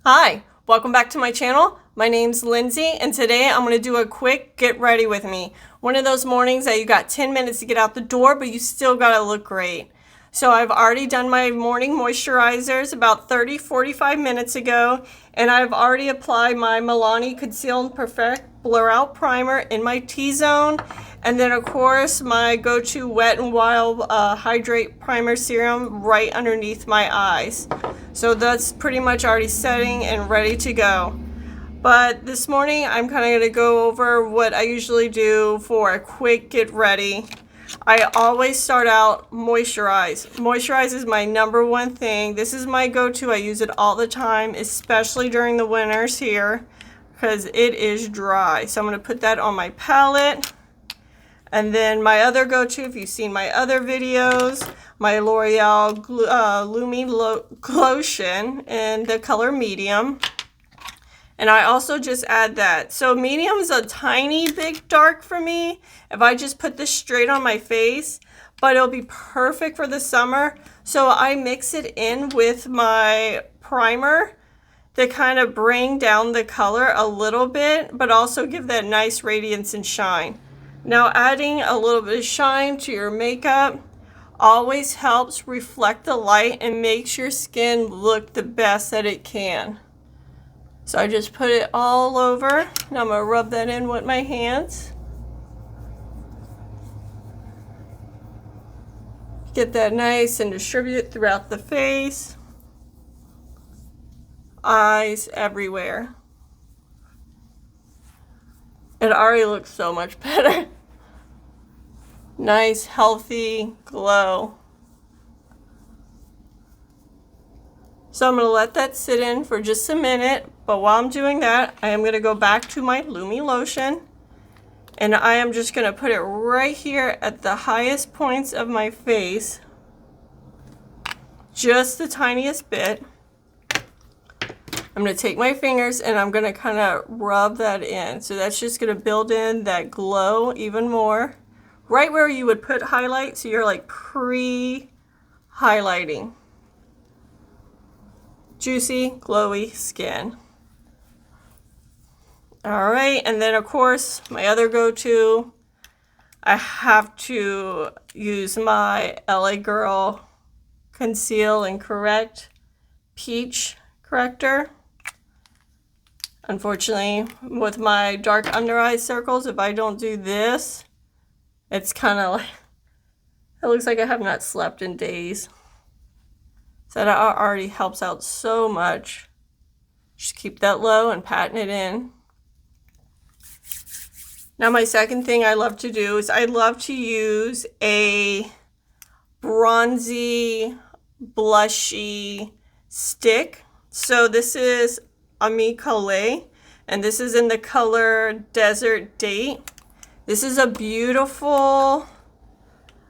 Hi, welcome back to my channel. My name's Lindsay, and today I'm going to do a quick get ready with me. One of those mornings that you got 10 minutes to get out the door, but you still got to look great. So I've already done my morning moisturizers about 30-45 minutes ago, and I've already applied my Milani Conceal and Perfect Blur Out Primer in my T-zone, and then of course my go-to Wet n Wild Hydrate Primer Serum right underneath my eyes. So that's pretty much already setting and ready to go. But this morning I'm kind of going to go over what I usually do for a quick get ready. I always start out moisturize. Moisturize is my number one thing. This is my go-to. I use it all the time, especially during the winters here because it is dry. So I'm going to put that on my palette. And then my other go-to, if you've seen my other videos, my L'Oreal Lumi Glotion in the color medium. And I also just add that. So medium is a tiny bit dark for me if I just put this straight on my face, but it'll be perfect for the summer. So I mix it in with my primer to kind of bring down the color a little bit, but also give that nice radiance and shine. Now adding a little bit of shine to your makeup always helps reflect the light and makes your skin look the best that it can. So I just put it all over. Now I'm going to rub that in with my hands. Get that nice and distribute it throughout the face. Eyes everywhere. It already looks so much better. Nice, healthy glow. So I'm going to let that sit in for just a minute, but while I'm doing that, I am going to go back to my Lumi lotion, and I am just going to put it right here at the highest points of my face, just the tiniest bit. I'm going to take my fingers and I'm going to kind of rub that in. So that's just going to build in that glow even more. Right where you would put highlight, so you're like pre-highlighting. Juicy, glowy skin. All right, and then of course, my other go-to, I have to use my LA Girl Conceal and Correct Peach Corrector. Unfortunately, with my dark under eye circles, if I don't do this, it's kind of like, it looks like I have not slept in days. So that already helps out so much. Just keep that low and patting it in. Now my second thing I love to do is I love to use a bronzy, blushy stick. So this is Ami Collet, and this is in the color Desert Date. This is a beautiful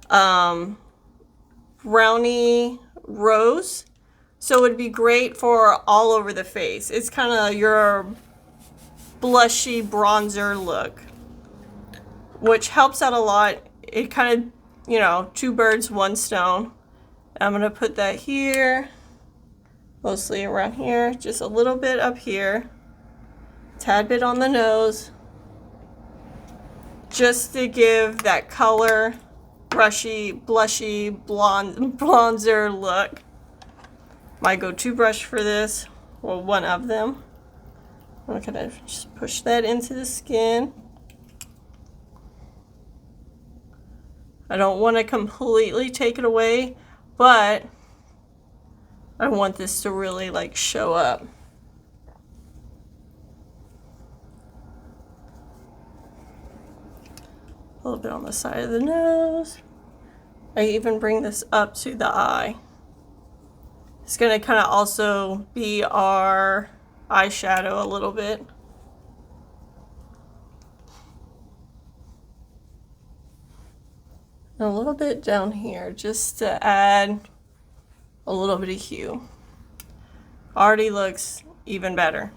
brownie rose, so it would be great for all over the face. It's kind of your blushy bronzer look, which helps out a lot. It kind of, you know, two birds, one stone. I'm going to put that here, mostly around here, just a little bit up here, tad bit on the nose, just to give that color, brushy, blushy, bronzer look. My go-to brush for this, well, one of them. I'm gonna just push that into the skin. I don't want to completely take it away, but I want this to really like show up. A little bit on the side of the nose. I even bring this up to the eye. It's going to kind of also be our eyeshadow a little bit. And a little bit down here just to add a little bit of hue. Already looks even better.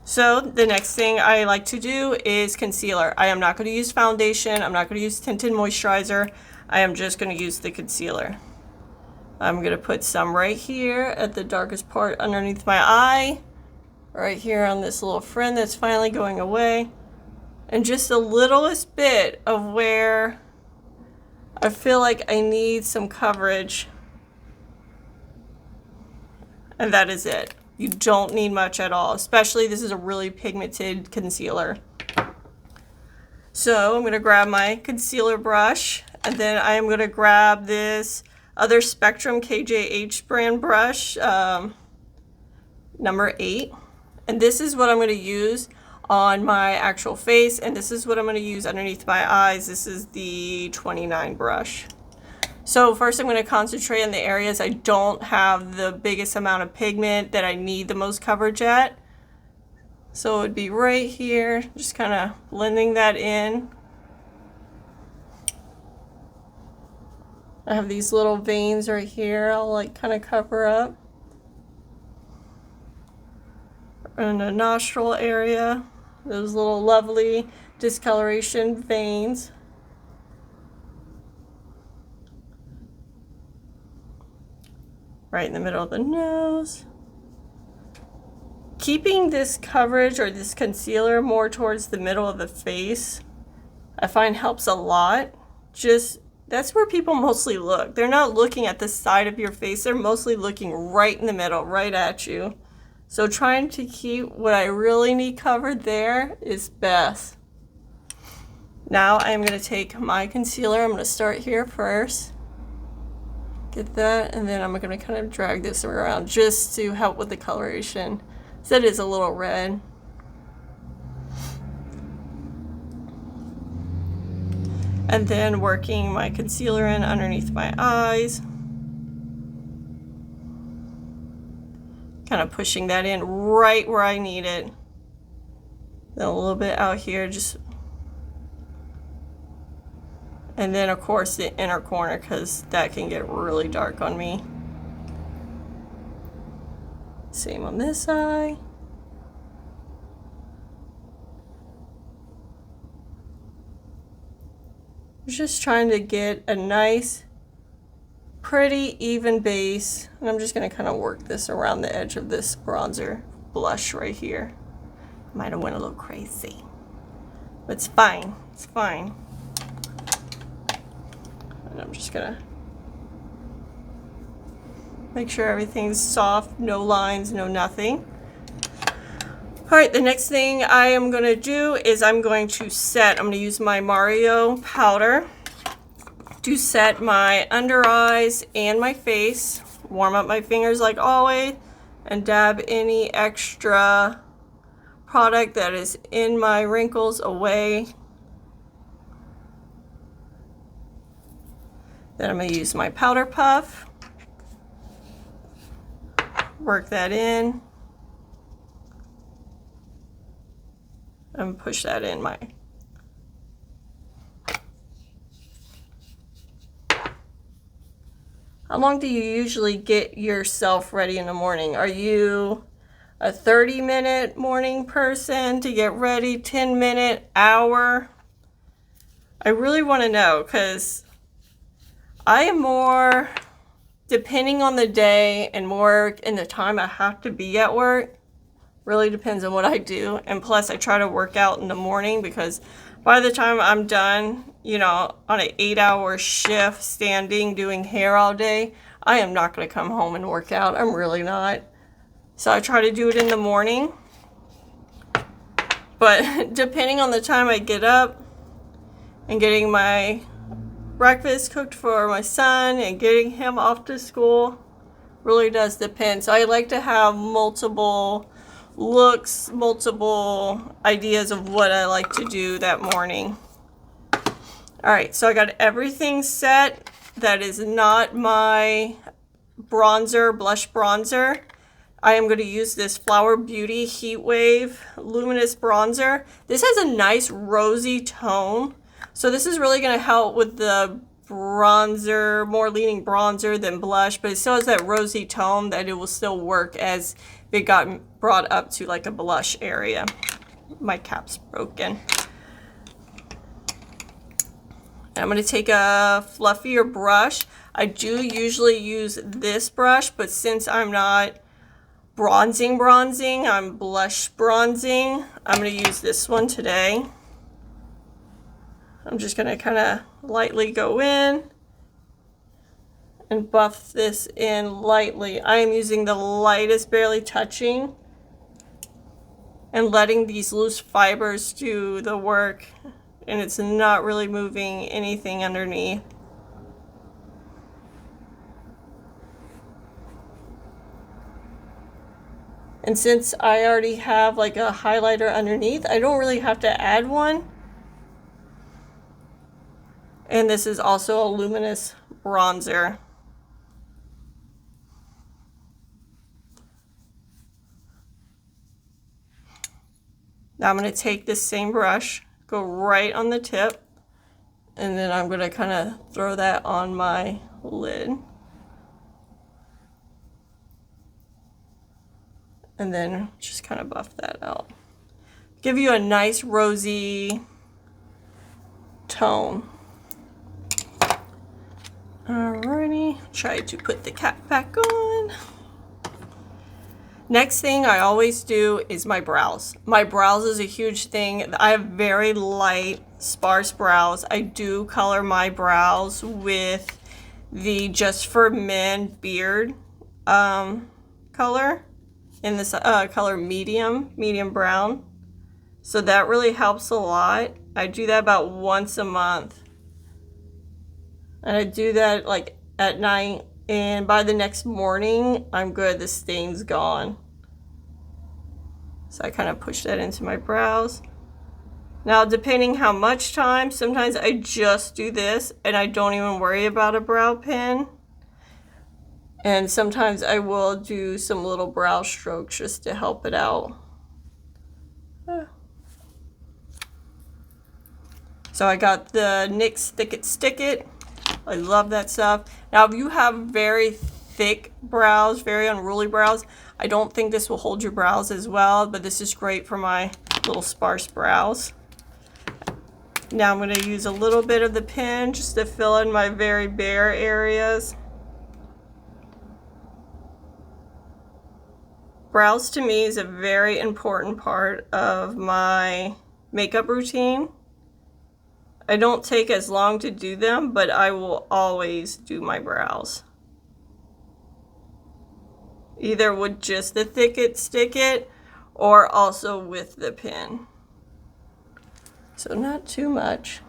So the next thing I like to do is concealer. I am not going to use foundation. I'm not going to use tinted moisturizer. I am just going to use the concealer. I'm going to put some right here at the darkest part underneath my eye, right here on this little fringe that's finally going away, and just the littlest bit of where I feel like I need some coverage, and that is it. You don't need much at all, especially this is a really pigmented concealer. So I'm going to grab my concealer brush, and then I am going to grab this other Spectrum KJH brand brush, number 8. And this is what I'm going to use on my actual face, and this is what I'm going to use underneath my eyes. This is the 29 brush. So first I'm going to concentrate on the areas I don't have the biggest amount of pigment that I need the most coverage at. So it would be right here, just kind of blending that in. I have these little veins right here I'll like kind of cover up. In the nostril area, those little lovely discoloration veins. Right in the middle of the nose. Keeping this coverage or this concealer more towards the middle of the face, I find helps a lot. Just, that's where people mostly look. They're not looking at the side of your face, they're mostly looking right in the middle, right at you. So trying to keep what I really need covered there is best. Now I'm going to take my concealer, I'm going to start here first. Get that, and then I'm going to kind of drag this around just to help with the coloration. So it is a little red. And then working my concealer in underneath my eyes. Kind of pushing that in right where I need it. Then a little bit out here, just. And then of course the inner corner, because that can get really dark on me. Same on this eye. Just trying to get a nice, pretty, even base. And I'm just going to kind of work this around the edge of this bronzer blush right here. Might have went a little crazy. But it's fine. It's fine. And I'm just going to make sure everything's soft, no lines, no nothing. All right, the next thing I am going to do is I'm going to set, I'm going to use my Mario powder to set my under eyes and my face. Warm up my fingers like always and dab any extra product that is in my wrinkles away. Then I'm going to use my powder puff. Work that in. And push that in my. How long do you usually get yourself ready in the morning? Are you a 30-minute morning person to get ready, 10-minute, hour? I really want to know, because I am more, depending on the day and more in the time I have to be at work. Really depends on what I do. And plus I try to work out in the morning, because by the time I'm done, you know, on an 8-hour shift standing doing hair all day, I am not going to come home and work out. I'm really not. So I try to do it in the morning. But depending on the time I get up and getting my breakfast cooked for my son and getting him off to school, really does depend. So I like to have multiple looks, multiple ideas of what I like to do that morning. All right, so I got everything set that is not my bronzer, blush bronzer. I am going to use this Flower Beauty Heatwave Luminous Bronzer. This has a nice rosy tone, so this is really going to help with the bronzer, more leaning bronzer than blush, but it still has that rosy tone that it will still work as it got brought up to like a blush area. My cap's broken. I'm going to take a fluffier brush. I do usually use this brush, but since I'm not bronzing, I'm blush bronzing, I'm going to use this one today. I'm just going to kind of lightly go in and buff this in lightly. I am using the lightest, barely touching, and letting these loose fibers do the work, and it's not really moving anything underneath. And since I already have like a highlighter underneath, I don't really have to add one. And this is also a luminous bronzer. Now I'm going to take this same brush, go right on the tip, and then I'm going to kind of throw that on my lid. And then just kind of buff that out. Give you a nice rosy tone. Alrighty, try to put the cap back on. Next thing I always do is my brows. My brows is a huge thing. I have very light, sparse brows. I do color my brows with the Just for Men beard color in this color medium brown. So that really helps a lot. I do that about once a month. And I do that like at night, and by the next morning, I'm good. The stain's gone. So I kind of push that into my brows. Now, depending how much time, sometimes I just do this and I don't even worry about a brow pen. And sometimes I will do some little brow strokes just to help it out. So I got the NYX Thick It Stick It. I love that stuff. Now, if you have very thick brows, very unruly brows, I don't think this will hold your brows as well, but this is great for my little sparse brows. Now I'm going to use a little bit of the pen just to fill in my very bare areas. Brows to me is a very important part of my makeup routine. I don't take as long to do them, but I will always do my brows. Either with just the Thick It Stick It or also with the pen. So not too much.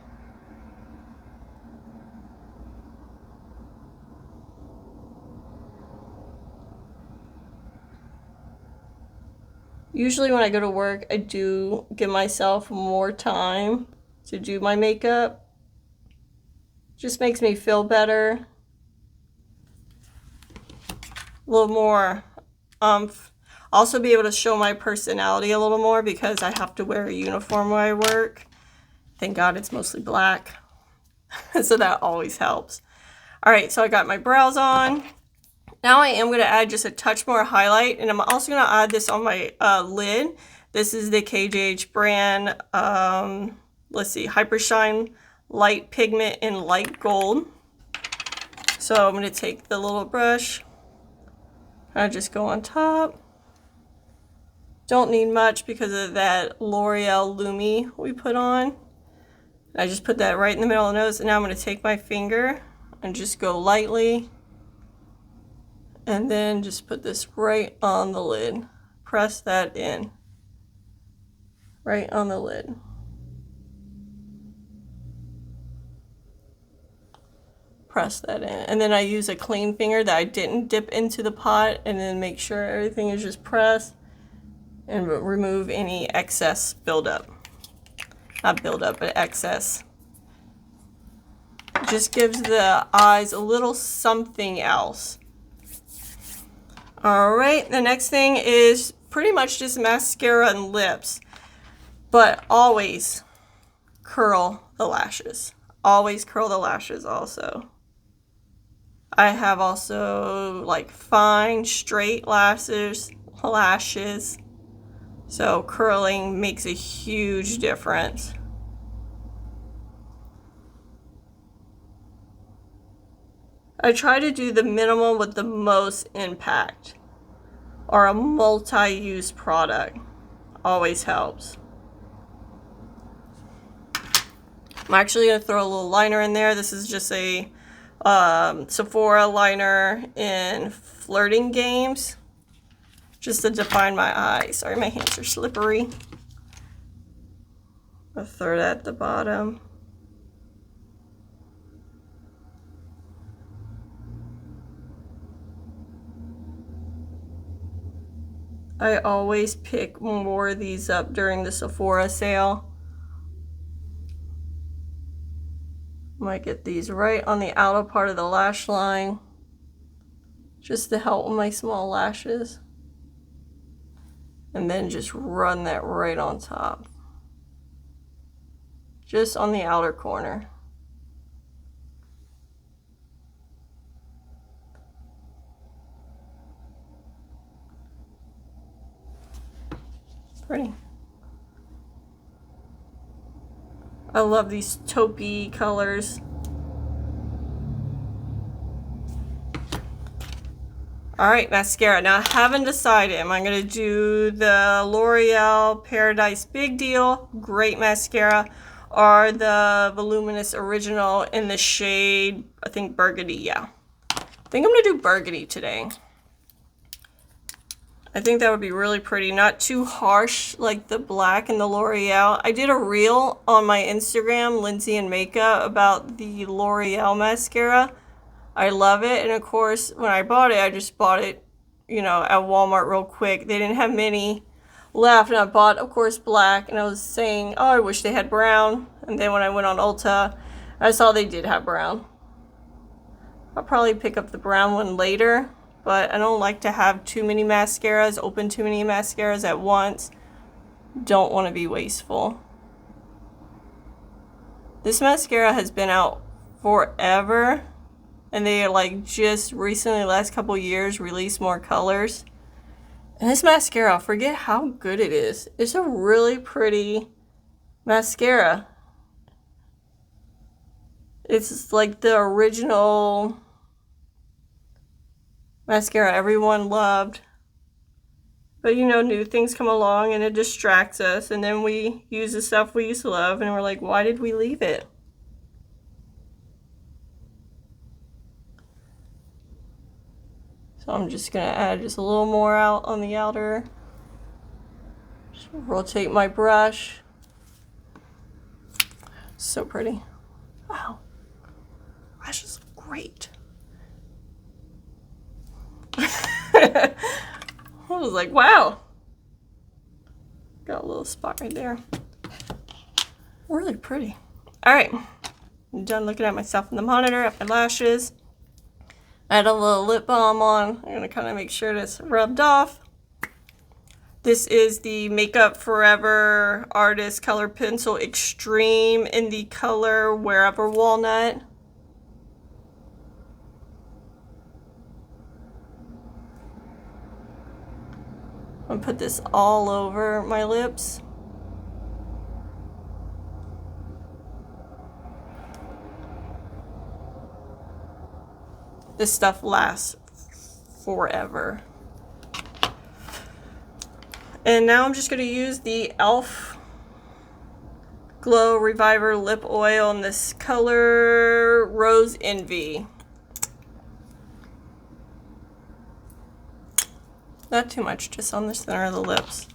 Usually when I go to work, I do give myself more time to do my makeup. Just makes me feel better. A little more also be able to show my personality a little more because I have to wear a uniform where I work. Thank God it's mostly black. So that always helps. All right, so I got my brows on. Now I am going to add just a touch more highlight, and I'm also going to add this on my lid. This is the KJH brand, let's see, Hyper Shine Light Pigment in Light Gold. So I'm going to take the little brush, I just go on top. Don't need much because of that L'Oreal Lumi we put on. I just put that right in the middle of the nose, and now I'm going to take my finger and just go lightly. And then just put this right on the lid. Press that in. Right on the lid. Press that in. And then I use a clean finger that I didn't dip into the pot, and then make sure everything is just pressed and remove any excess buildup. Not buildup, but excess. It just gives the eyes a little something else. All right, the next thing is pretty much just mascara and lips, but always curl the lashes. Always curl the lashes also. I have also like fine straight lashes. So curling makes a huge difference. I try to do the minimal with the most impact, or a multi-use product. Always helps. I'm actually going to throw a little liner in there. This is just a Sephora liner in Flirting Games, just to define my eyes. Sorry, my hands are slippery. I'll throw that at the bottom. I always pick more of these up during the Sephora sale. Might get these right on the outer part of the lash line, just to help with my small lashes. And then just run that right on top. Just on the outer corner. Pretty. I love these taupey colors. Alright, mascara. Now I haven't decided. Am I going to do the L'Oreal Paradise Big Deal, great mascara, or the Voluminous Original in the shade, I think Burgundy, yeah. I think I'm going to do Burgundy today. I think that would be really pretty. Not too harsh like the black and the L'Oreal. I did a reel on my Instagram, Lindsay and Makeup, about the L'Oreal mascara. I love it. And of course, when I bought it, I just bought it, you know, at Walmart real quick. They didn't have many left. And I bought, of course, black. And I was saying, oh, I wish they had brown. And then when I went on Ulta, I saw they did have brown. I'll probably pick up the brown one later. But I don't like to have too many mascaras, open too many mascaras at once. Don't want to be wasteful. This mascara has been out forever. And they like just recently, last couple years, released more colors. And this mascara, forget how good it is. It's a really pretty mascara. It's like the original mascara everyone loved. But you know, new things come along and it distracts us, and then we use the stuff we used to love and we're like, why did we leave it? So I'm just gonna add just a little more out on the outer. Just rotate my brush. So pretty. Wow. Lashes look great. I was like, wow. Got a little spot right there. Really pretty. Alright. I'm done looking at myself in the monitor, at my lashes. Add a little lip balm on. I'm going to kind of make sure it's rubbed off. This is the Makeup Forever Artist Color Pencil Extreme in the color Wherever Walnut. I'm going to put this all over my lips. This stuff lasts forever. And now I'm just going to use the e.l.f. Glow Reviver Lip Oil in this color Rose Envy. Not too much, just on the center of the lips.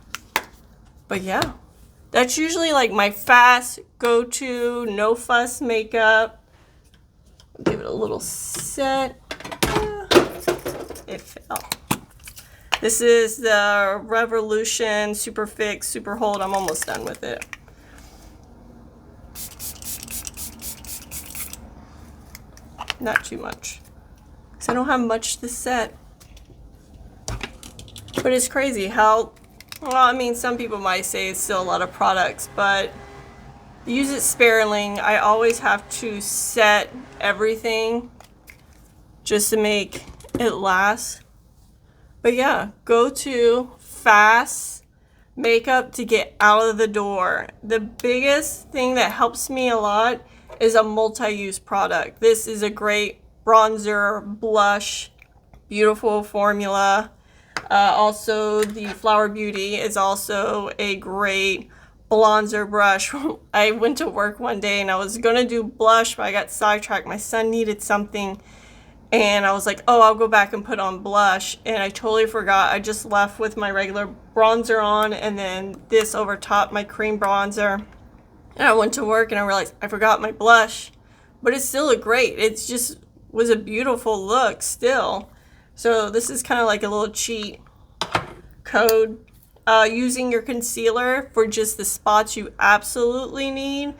But yeah, that's usually like my fast go-to, no fuss makeup. Give it a little set. It fell. This is the Revolution Super Fix Super Hold. I'm almost done with it. Not too much, because I don't have much to set. But it's crazy how, well, I mean, some people might say it's still a lot of products, but use it sparingly. I always have to set everything just to make it last. But yeah, go to fast makeup to get out of the door. The biggest thing that helps me a lot is a multi-use product. This is a great bronzer, blush, beautiful formula. Also, the Flower Beauty is also a great bronzer brush. I went to work one day and I was gonna do blush, but I got sidetracked. My son needed something and I was like, oh, I'll go back and put on blush, and I totally forgot. I just left with my regular bronzer on and then this over top, my cream bronzer. And I went to work and I realized I forgot my blush, but it still looked great. It just was a beautiful look still. So this is kind of like a little cheat code. Using your concealer for just the spots you absolutely need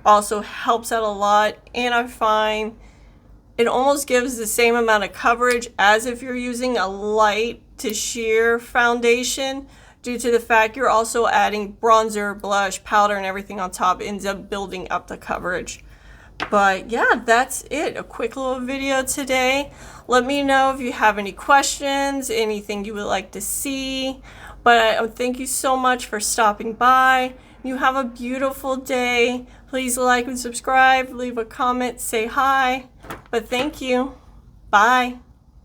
also helps out a lot, and I find it almost gives the same amount of coverage as if you're using a light to sheer foundation, due to the fact you're also adding bronzer, blush, powder, and everything on top. It ends up building up the coverage. But yeah, that's it. A quick little video today. Let me know if you have any questions, anything you would like to see. But thank you so much for stopping by. You have a beautiful day. Please like and subscribe, leave a comment, say hi. But thank you. Bye.